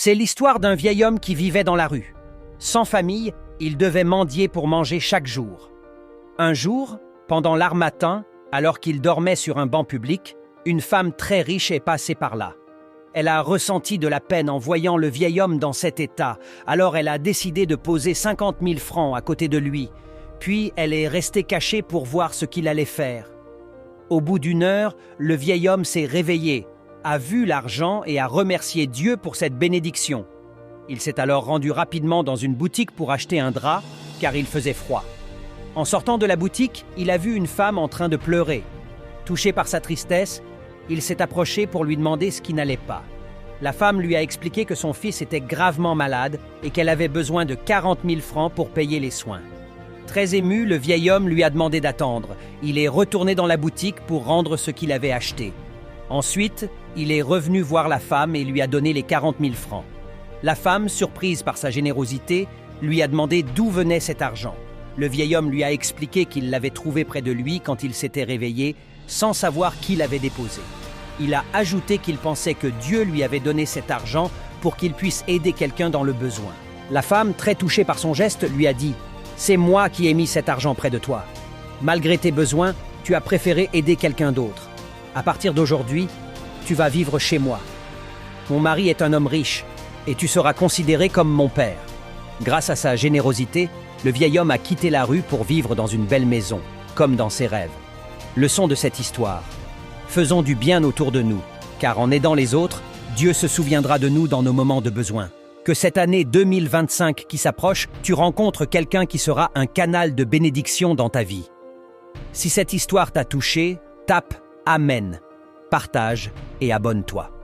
C'est l'histoire d'un vieil homme qui vivait dans la rue. Sans famille, il devait mendier pour manger chaque jour. Un jour, pendant l'harmattan, alors qu'il dormait sur un banc public, une femme très riche est passée par là. Elle a ressenti de la peine en voyant le vieil homme dans cet état, alors elle a décidé de poser 50 000 francs à côté de lui, puis elle est restée cachée pour voir ce qu'il allait faire. Au bout d'une heure, le vieil homme s'est réveillé, a vu l'argent et a remercié Dieu pour cette bénédiction. Il s'est alors rendu rapidement dans une boutique pour acheter un drap, car il faisait froid. En sortant de la boutique, il a vu une femme en train de pleurer. Touché par sa tristesse, il s'est approché pour lui demander ce qui n'allait pas. La femme lui a expliqué que son fils était gravement malade et qu'elle avait besoin de 40 000 francs pour payer les soins. Très ému, le vieil homme lui a demandé d'attendre. Il est retourné dans la boutique pour rendre ce qu'il avait acheté. Ensuite, il est revenu voir la femme et lui a donné les 40 000 francs. La femme, surprise par sa générosité, lui a demandé d'où venait cet argent. Le vieil homme lui a expliqué qu'il l'avait trouvé près de lui quand il s'était réveillé, sans savoir qui l'avait déposé. Il a ajouté qu'il pensait que Dieu lui avait donné cet argent pour qu'il puisse aider quelqu'un dans le besoin. La femme, très touchée par son geste, lui a dit « C'est moi qui ai mis cet argent près de toi. Malgré tes besoins, tu as préféré aider quelqu'un d'autre. À partir d'aujourd'hui, tu vas vivre chez moi. Mon mari est un homme riche et tu seras considéré comme mon père. » Grâce à sa générosité, le vieil homme a quitté la rue pour vivre dans une belle maison, comme dans ses rêves. Leçon de cette histoire. Faisons du bien autour de nous, car en aidant les autres, Dieu se souviendra de nous dans nos moments de besoin. Que cette année 2025 qui s'approche, tu rencontres quelqu'un qui sera un canal de bénédiction dans ta vie. Si cette histoire t'a touché, tape Amen, partage et abonne-toi.